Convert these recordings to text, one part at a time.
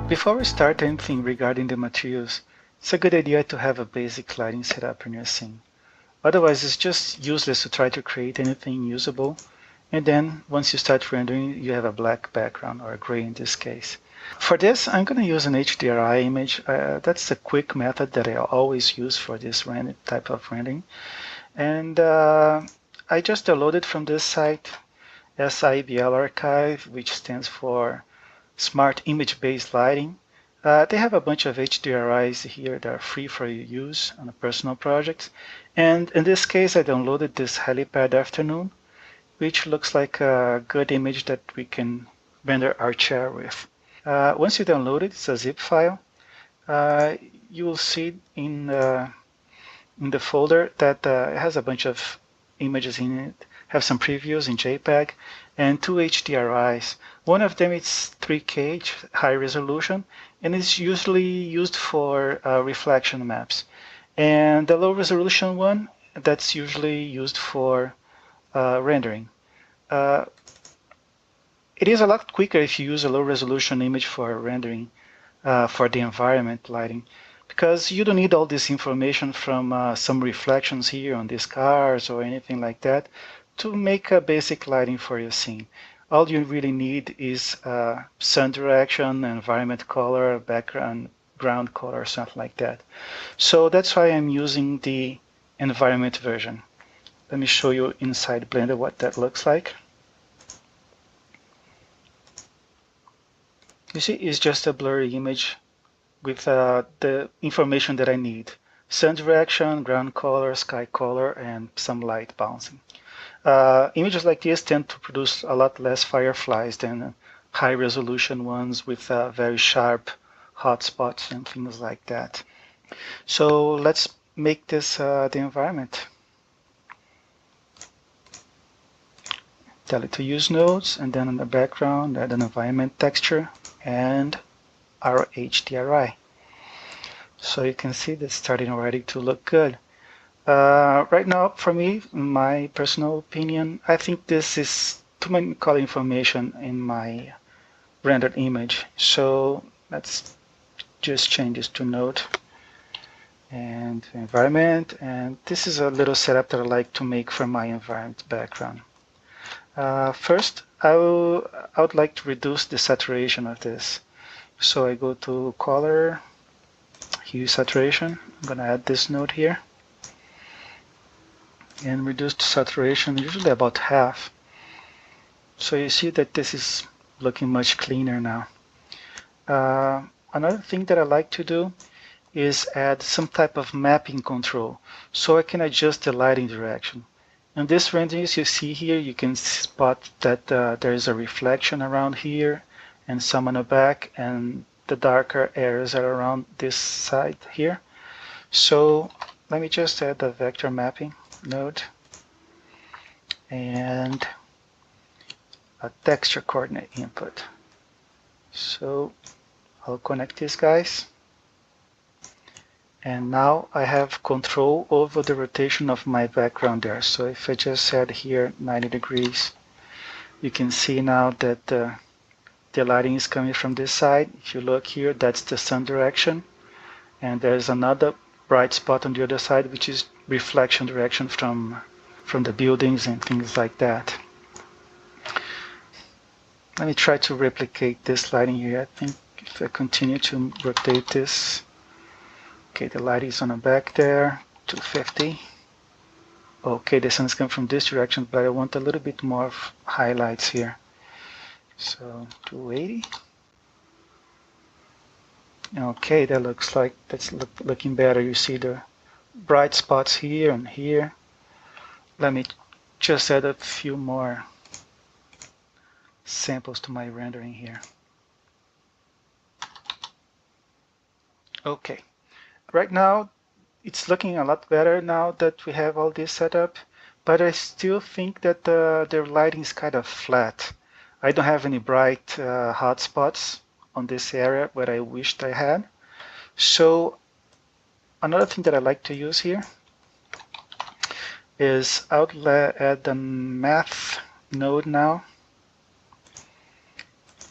Before we start anything regarding the materials, it's a good idea to have a basic lighting setup in your scene. Otherwise, it's just useless to try to create anything usable, and then once you start rendering, you have a black background, or a gray in this case. For this, I'm going to use an HDRI image. That's a quick method that I always use for this type of rendering. And I just downloaded from this site, SIBL Archive, which stands for Smart Image-Based Lighting. They have a bunch of HDRIs here that are free for use on a personal project. And in this case, I downloaded this helipad afternoon, which looks like a good image that we can render our chair with. Once you download it, it's a zip file. You will see in the folder that it has a bunch of images in it, have some previews in JPEG, and two HDRIs. One of them is 3K, high resolution, and is usually used for reflection maps. And the low resolution one, that's usually used for rendering. It is a lot quicker if you use a low resolution image for rendering for the environment lighting, because you don't need all this information from some reflections here on these cars or anything like that to make a basic lighting for your scene. All you really need is sun direction, environment color, background, ground color, something like that. So that's why I'm using the environment version. Let me show you inside Blender what that looks like. You see, it's just a blurry image with the information that I need. Sun direction, ground color, sky color, and some light bouncing. Images like this tend to produce a lot less fireflies than high resolution ones with very sharp hotspots and things like that. So let's make this the environment. Tell it to use nodes, and then in the background add an environment texture and our HDRI. So you can see that's starting already to look good. Right now, for me, in my personal opinion, I think this is too many color information in my rendered image. So let's just change this to node and environment. And this is a little setup that I like to make for my environment background. First, I would like to reduce the saturation of this. So I go to color, hue saturation. I'm going to add this node here and reduce the saturation usually about half. So you see that this is looking much cleaner now. Another thing that I like to do is add some type of mapping control so I can adjust the lighting direction. In this renderings you see here, you can spot that there is a reflection around here and some on the back, and the darker areas are around this side here. So let me just add the vector mapping node and a texture coordinate input. So I'll connect these guys. And now I have control over the rotation of my background there. So if I just add here 90 degrees, you can see now that the lighting is coming from this side. If you look here, that's the sun direction. And there's another bright spot on the other side, which is reflection direction from the buildings and things like that. Let me try to replicate this lighting here. I think if I continue to rotate this, okay, the light is on the back there, 250. Okay, the sun is coming from this direction, but I want a little bit more of highlights here. So 280. Okay, that looks like that's looking better. You see the bright spots here and here. Let me just add a few more samples to my rendering here. Okay. Right now, it's looking a lot better now that we have all this set up, but I still think that the lighting is kind of flat. I don't have any bright hot spots on this area where I wished I had. So another thing that I like to use here is I'll add the math node now,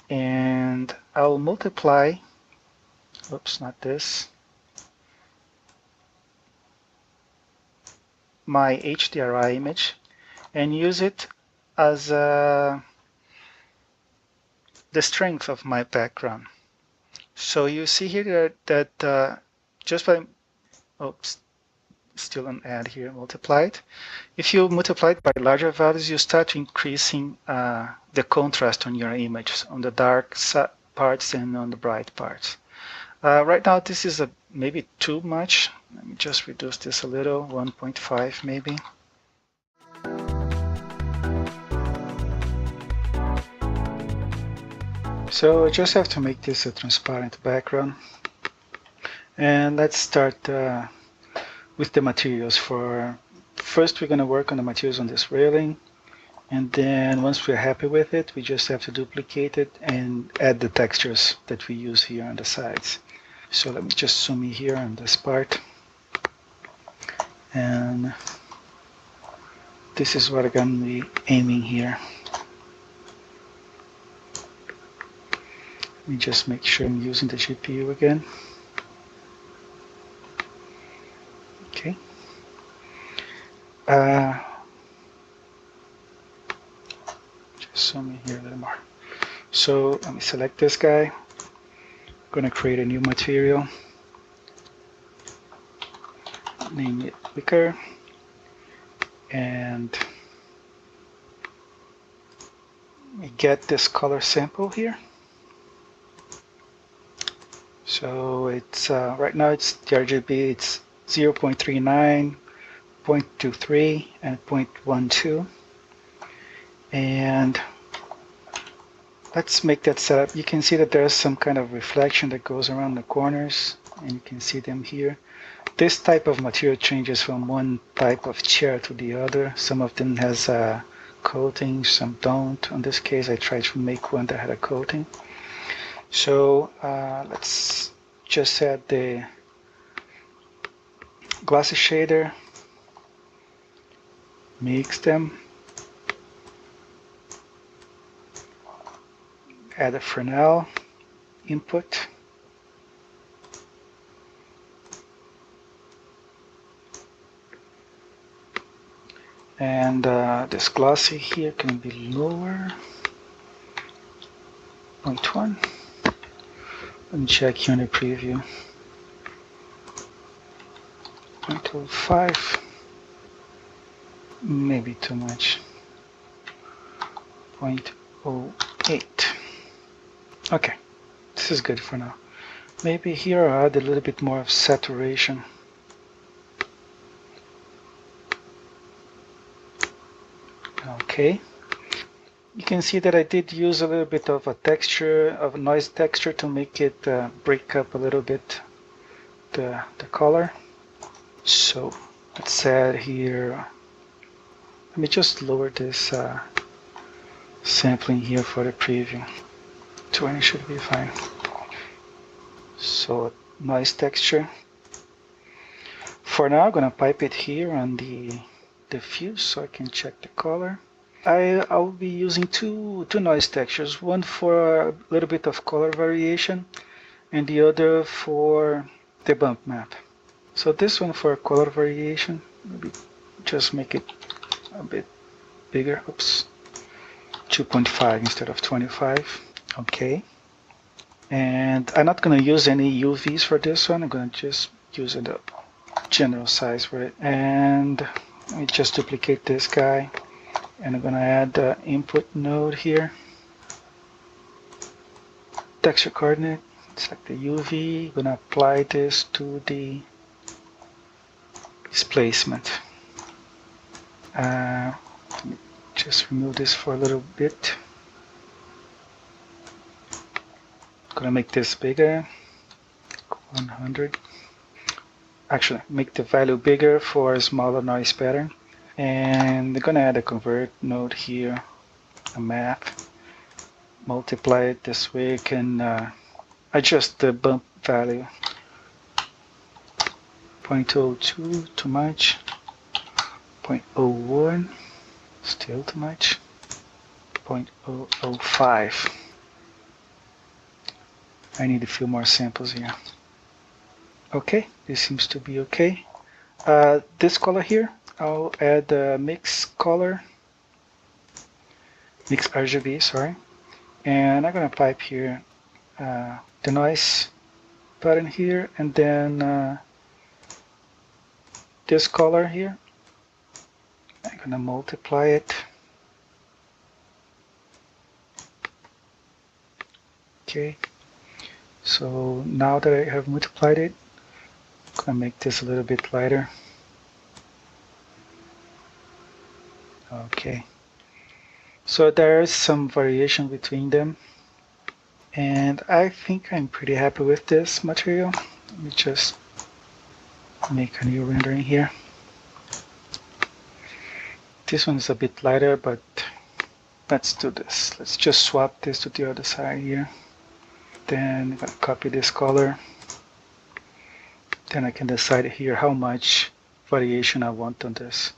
and I'll multiply oops, not this, my HDRI image and use it as the strength of my background. So you see here that just by, oops, still an add here, multiplied. If you multiply it by larger values, you start increasing the contrast on your image, on the dark parts and on the bright parts. Right now, this is maybe too much. Let me just reduce this a little, 1.5 maybe. So I just have to make this a transparent background. And let's start with the materials. First, we're going to work on the materials on this railing. And then once we're happy with it, we just have to duplicate it and add the textures that we use here on the sides. So let me just zoom in here on this part. And this is what I'm going to be aiming here. Let me just make sure I'm using the GPU again. Okay. Just zoom in here a little more. So let me select this guy. I'm going to create a new material. Name it wicker. And we get this color sample here. So it's right now it's the RGB, it's 0.39, 0.23, and 0.12. And let's make that setup. You can see that there's some kind of reflection that goes around the corners, and you can see them here. This type of material changes from one type of chair to the other. Some of them has a coating, some don't. In this case, I tried to make one that had a coating. So let's just add the glossy shader, mix them, add a Fresnel input, and this glossy here can be lower, 0.1. Let me check here in the preview. 0.05, maybe too much. 0.08. Okay, this is good for now. Maybe here I'll add a little bit more of saturation. Okay. You can see that I did use a little bit of a texture, of a noise texture, to make it break up a little bit the color. So let's add here, let me just lower this sampling here for the preview. 20 should be fine. So noise texture. For now, I'm going to pipe it here on the diffuse so I can check the color. I'll be using two noise textures, one for a little bit of color variation and the other for the bump map. So this one for color variation, maybe just make it a bit bigger, oops, 2.5 instead of 25, okay. And I'm not going to use any UVs for this one, I'm going to just use the general size for it. And let me just duplicate this guy. And I'm going to add the input node here. Texture coordinate, select the UV. I'm going to apply this to the displacement. Just remove this for a little bit. I'm going to make this bigger, 100. Actually, make the value bigger for a smaller noise pattern. And I'm going to add a convert node here, a map, multiply it this way. You can adjust the bump value. 0.02, too much. 0.01, still too much. 0.005. I need a few more samples here. Okay, this seems to be okay. This color here, I'll add a mix color, mix RGB, sorry. And I'm gonna pipe here the noise button here, and then this color here. I'm gonna multiply it. Okay, so now that I have multiplied it, I'm gonna make this a little bit lighter. Okay, so there is some variation between them, and I think I'm pretty happy with this material. Let me just make a new rendering here. This one is a bit lighter, but let's do this. Let's just swap this to the other side here. Then I'm gonna copy this color. Then I can decide here how much variation I want on this.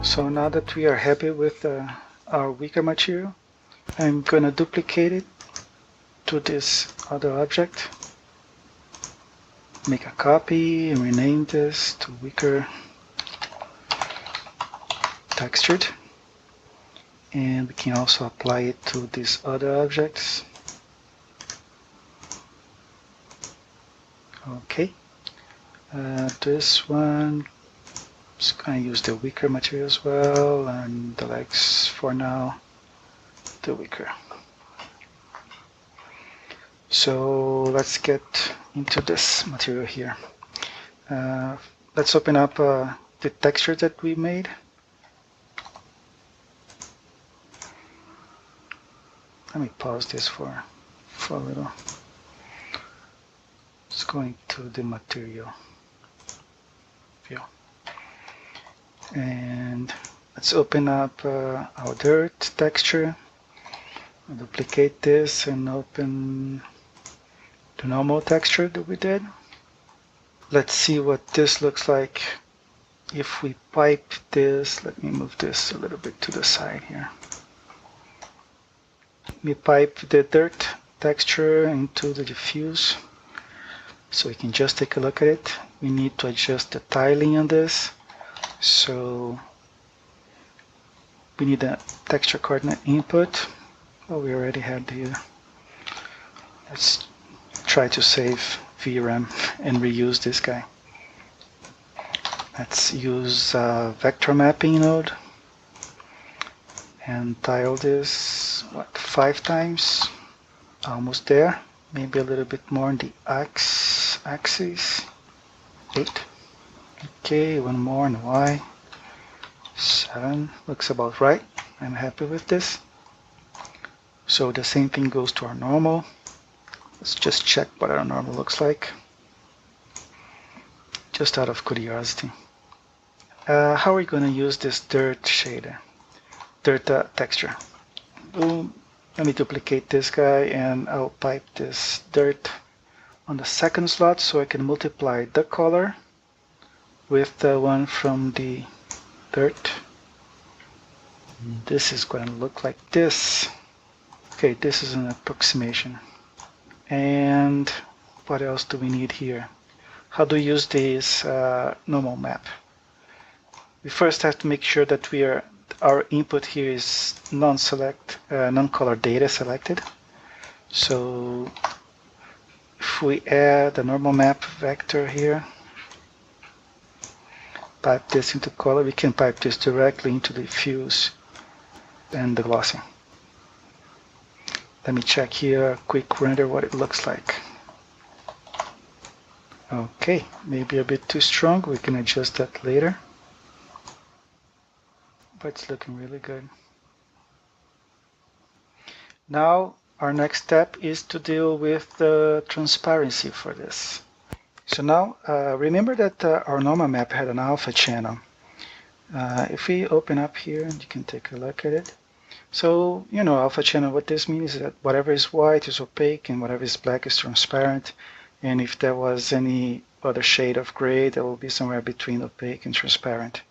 So now that we are happy with our wicker material, I'm gonna duplicate it to this other object. Make a copy and rename this to wicker textured. And we can also apply it to these other objects. Okay, this one, just gonna use the wicker material as well, and the legs for now, the wicker. So let's get into this material here. Let's open up the texture that we made. Let me pause this for a little. Let's go into the material view. And let's open up our dirt texture. I'll duplicate this and open the normal texture that we did. Let's see what this looks like if we pipe this. Let me move this a little bit to the side here. We pipe the dirt texture into the diffuse, so we can just take a look at it. We need to adjust the tiling on this, so we need a texture coordinate input. Oh, we already had here. Let's try to save VRAM and reuse this guy. Let's use a vector mapping node and tile this, 5 times, almost there, maybe a little bit more on the axis, 8, okay, one more on the Y, 7, looks about right. I'm happy with this. So the same thing goes to our normal. Let's just check what our normal looks like, just out of curiosity. How are we going to use this dirt shader? Dirt texture. Boom. Let me duplicate this guy and I'll pipe this dirt on the second slot so I can multiply the color with the one from the dirt. This is going to look like this. Okay, this is an approximation. And what else do we need here? How do we use this normal map? We first have to make sure that our input here is non-color data selected. So if we add a normal map vector here, pipe this into color, we can pipe this directly into the diffuse and the glossy. Let me check here, a quick render what it looks like. Okay, maybe a bit too strong, we can adjust that later. But it's looking really good. Now our next step is to deal with the transparency for this. So now remember that our normal map had an alpha channel. If we open up here, you can take a look at it. So, you know, alpha channel, what this means is that whatever is white is opaque and whatever is black is transparent. And if there was any other shade of gray, that will be somewhere between opaque and transparent.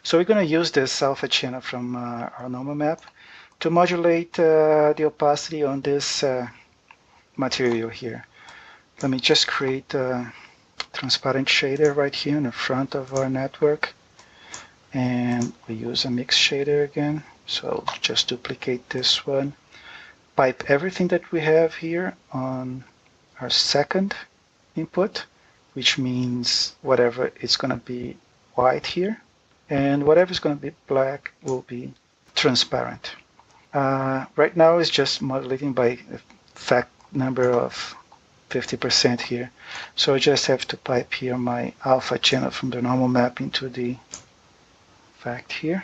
So we're going to use this alpha channel from our normal map to modulate the opacity on this material here. Let me just create a transparent shader right here in the front of our network. And we use a mix shader again. So I'll just duplicate this one. Pipe everything that we have here on our second input, which means whatever is going to be white here, and whatever is going to be black will be transparent. Right now it's just modulating by a fact number of 50% here. So I just have to pipe here my alpha channel from the normal map into the fact here,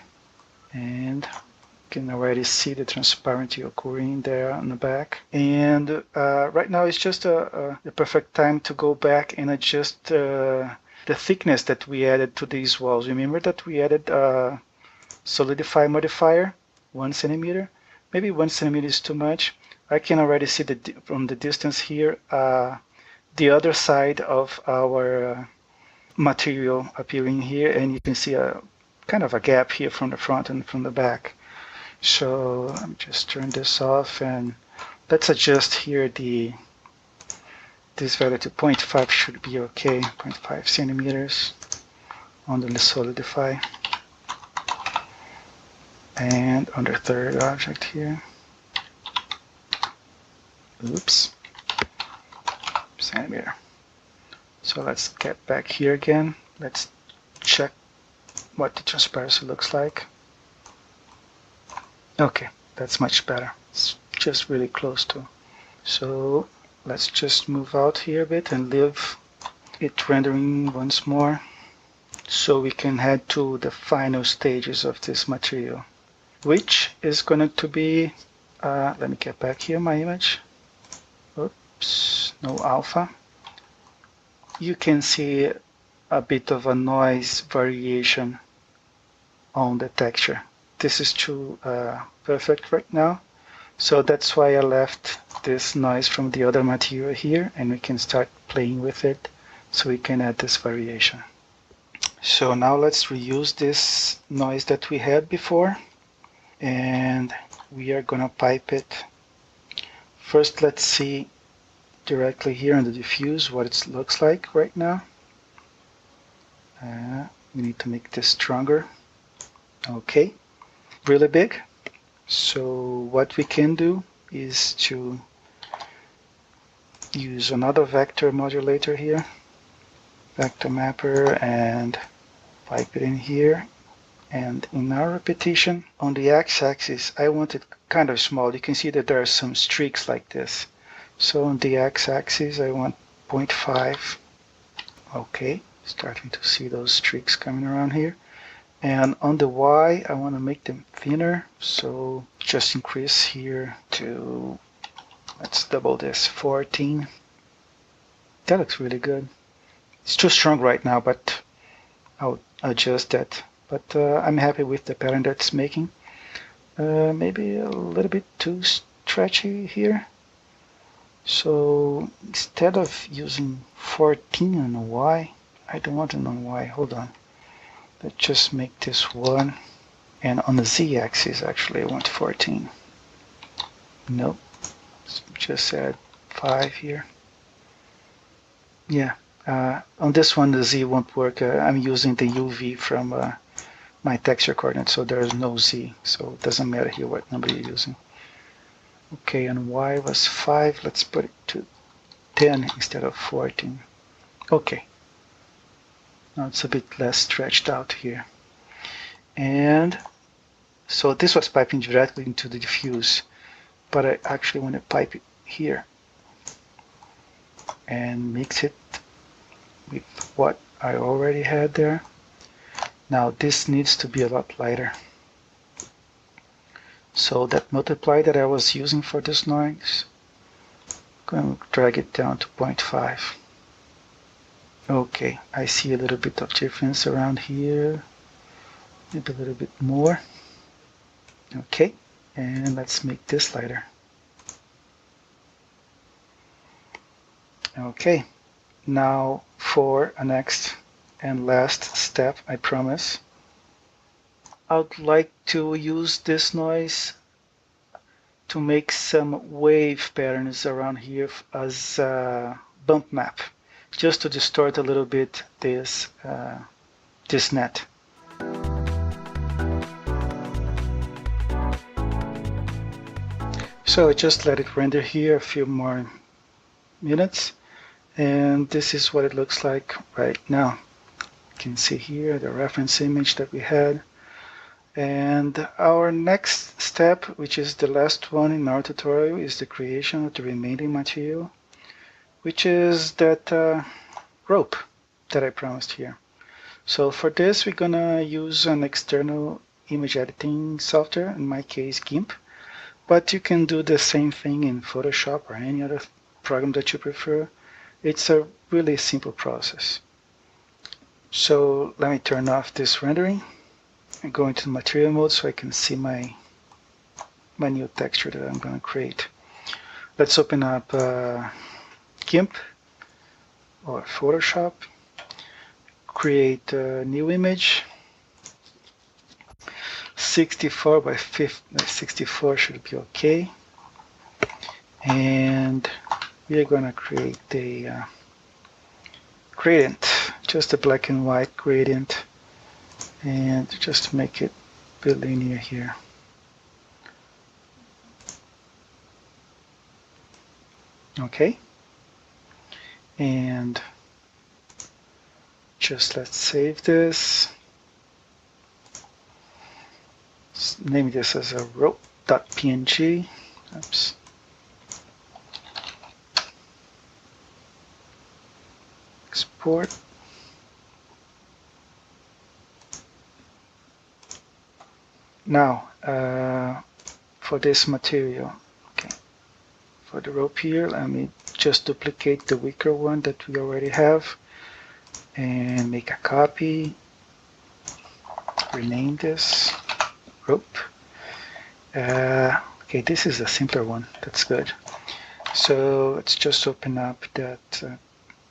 and you can already see the transparency occurring there on the back. And right now it's just the perfect time to go back and adjust the thickness that we added to these walls. Remember that we added solidify modifier 1 centimeter. Maybe 1 centimeter is too much. I can already see from the distance here the other side of our material appearing here, and you can see a kind of a gap here from the front and from the back. So let me just turn this off, and let's adjust here this value to 0.5 should be okay. 0.5 centimeters on the solidify, and on the third object here. Oops, centimeter. So let's get back here again. Let's check what the transparency looks like. Okay, that's much better. It's just really close to. So let's just move out here a bit and leave it rendering once more, so we can head to the final stages of this material, which is going to be, let me get back here my image. Oops, no alpha. You can see a bit of a noise variation on the texture. This is too perfect right now, so that's why I left this noise from the other material here, and we can start playing with it so we can add this variation. So now let's reuse this noise that we had before, and we are gonna pipe it. First, let's see directly here on the diffuse what it looks like right now. We need to make this stronger. Okay, really big. So what we can do is to use another vector modulator here, vector mapper, and pipe it in here. And in our repetition, on the x-axis, I want it kind of small. You can see that there are some streaks like this. So on the x-axis, I want 0.5. Okay, starting to see those streaks coming around here. And on the Y, I want to make them thinner, so just increase here to, let's double this, 14. That looks really good. It's too strong right now, but I'll adjust that. But I'm happy with the pattern that's making. Maybe a little bit too stretchy here. So instead of using 14 on the Y, I don't want it on Y, hold on. Let's just make this 1, and on the z-axis actually I want 14. Nope, let's just add 5 here. Yeah, on this one the z won't work. I'm using the UV from my texture coordinate, so there's no z, so it doesn't matter here what number you're using. Okay, and y was 5, let's put it to 10 instead of 14. Okay. Now it's a bit less stretched out here. And so this was piping directly into the diffuse, but I actually want to pipe it here and mix it with what I already had there. Now this needs to be a lot lighter. So that multiply that I was using for this noise, I'm going to drag it down to 0.5. Okay, I see a little bit of difference around here, maybe a little bit more. Okay, and let's make this lighter. Okay, now for a next and last step, I promise. I would like to use this noise to make some wave patterns around here as a bump map, just to distort a little bit this net. So I just let it render here a few more minutes, and this is what it looks like right now. You can see here the reference image that we had. And our next step, which is the last one in our tutorial, is the creation of the remaining material, which is that rope that I promised here. So for this, we're gonna use an external image editing software, in my case GIMP, but you can do the same thing in Photoshop or any other program that you prefer. It's a really simple process. So let me turn off this rendering and go into material mode so I can see my new texture that I'm going to create. Let's open up GIMP or Photoshop, create a new image. 64 by 64 should be okay. And we are going to create a gradient, just a black and white gradient, and just to make it be linear here. Okay, and just let's save this. Let's name this as a rope.png. Oops. Export. Now, for this material, okay, for the rope here, let me just duplicate the wicker one that we already have and make a copy, rename this rope. Okay, this is a simpler one, that's good. So let's just open up that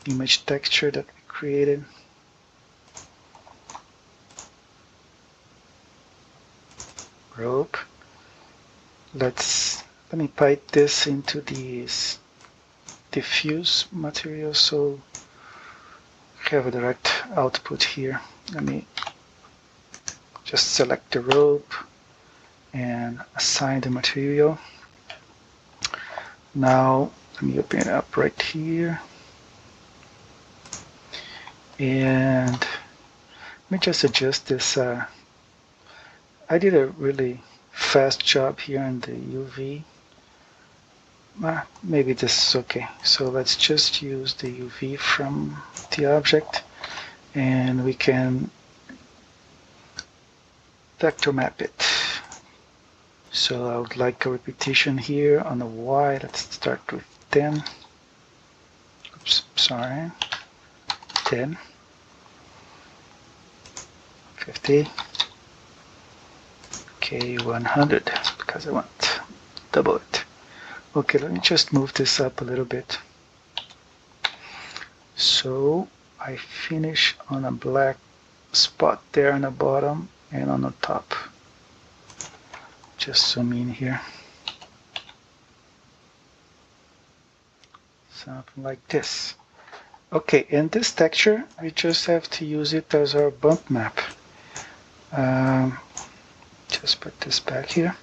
image texture that we created. Rope. Let me pipe this into this diffuse material so I have a direct output here. Let me just select the rope and assign the material. Now let me open it up right here, and let me just adjust this. I did a really fast job here in the UV. Maybe this is okay. So let's just use the UV from the object, and we can vector map it. So I would like a repetition here on the Y. Let's start with 10. Oops, sorry. 10. 50. Okay, 100, because I want double it. Okay, let me just move this up a little bit. So I finish on a black spot there on the bottom and on the top. Just zoom in here. Something like this. Okay, and this texture, we just have to use it as our bump map. Just put this back here.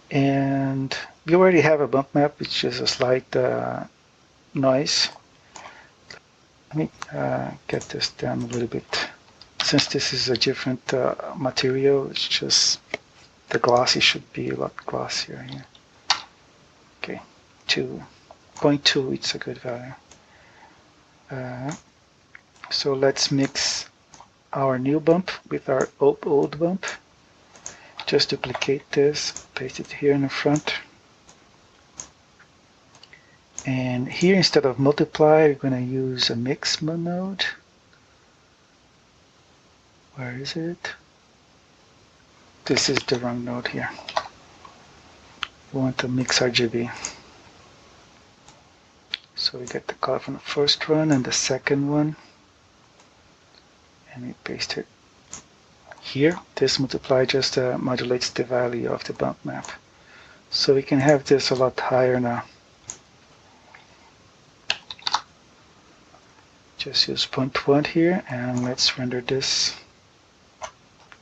And we already have a bump map, which is a slight noise. Let me get this down a little bit. Since this is a different material, it's just the glossy should be a lot glossier here. Okay, 2.2, it's a good value. So let's mix our new bump with our old bump. Just duplicate this, paste it here in the front. And here, instead of multiply, we're going to use a mix node. Where is it? This is the wrong node here. We want to mix RGB. So we get the color from the first one and the second one. And we paste it here. This multiply just modulates the value of the bump map. So we can have this a lot higher now. Just use 0.1 here, and let's render this.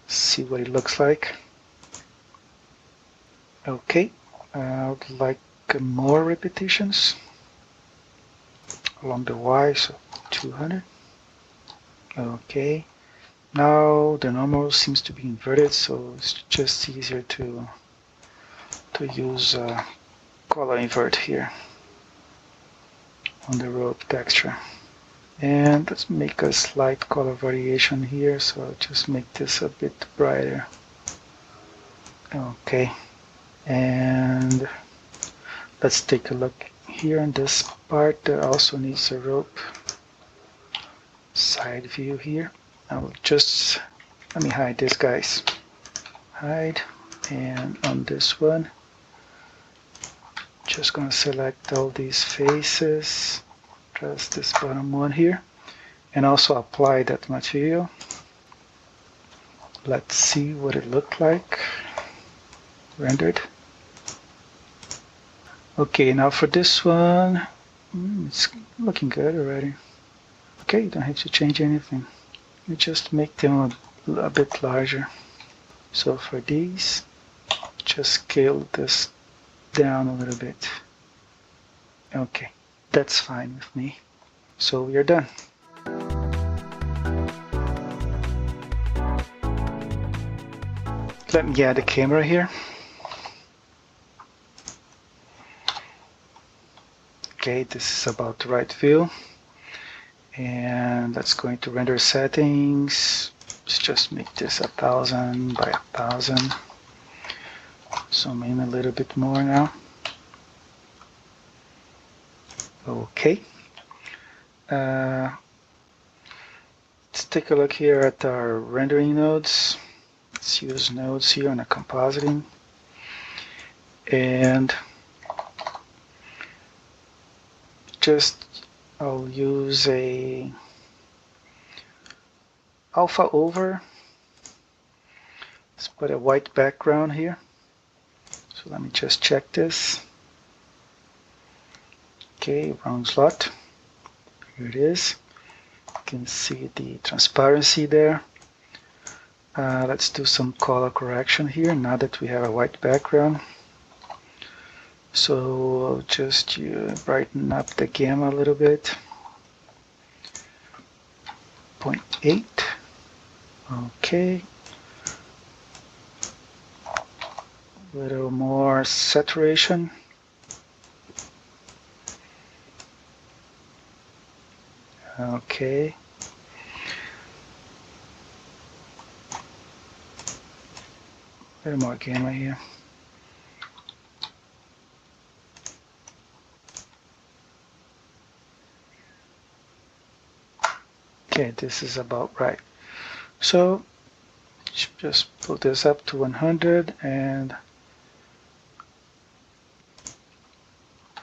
See what it looks like. Okay, I would like more repetitions along the Y, so 200. Okay, now the normal seems to be inverted, so it's just easier to use color invert here on the rope texture. And let's make a slight color variation here, so I'll just make this a bit brighter. Okay, and let's take a look here on this part that also needs a rope side view here. I'll just, let me hide this, guys. Hide, and on this one, just gonna select all these faces, just this bottom one here, and also apply that material. Let's see what it looked like rendered. Okay, now for this one, it's looking good already. Okay, you don't have to change anything. You just make them a bit larger. So for these, just scale this down a little bit. Okay, that's fine with me. So we are done. Let me add the camera here. Okay, this is about the right view. And let's go into render settings. Let's just make this 1000 by 1000. Zoom in a little bit more now. Okay. Let's take a look here at our rendering nodes. Let's use nodes here on a compositing. And just I'll use a alpha over. Let's put a white background here. So let me just check this. Okay, wrong slot. Here it is. You can see the transparency there. Let's do some color correction here now that we have a white background. So I'll just brighten up the gamma a little bit. 0.8. Okay. A little more saturation. Okay. A little more gamma here. Okay, this is about right. So just put this up to 100 and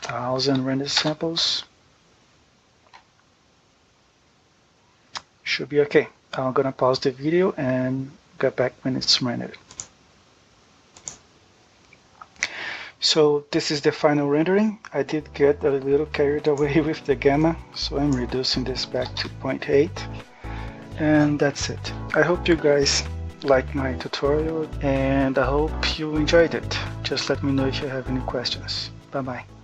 1000 render samples. Should be okay. I'm gonna pause the video and get back when it's rendered. So this is the final rendering. I did get a little carried away with the gamma, so I'm reducing this back to 0.8. And that's it. I hope you guys liked my tutorial and I hope you enjoyed it. Just let me know if you have any questions. Bye bye.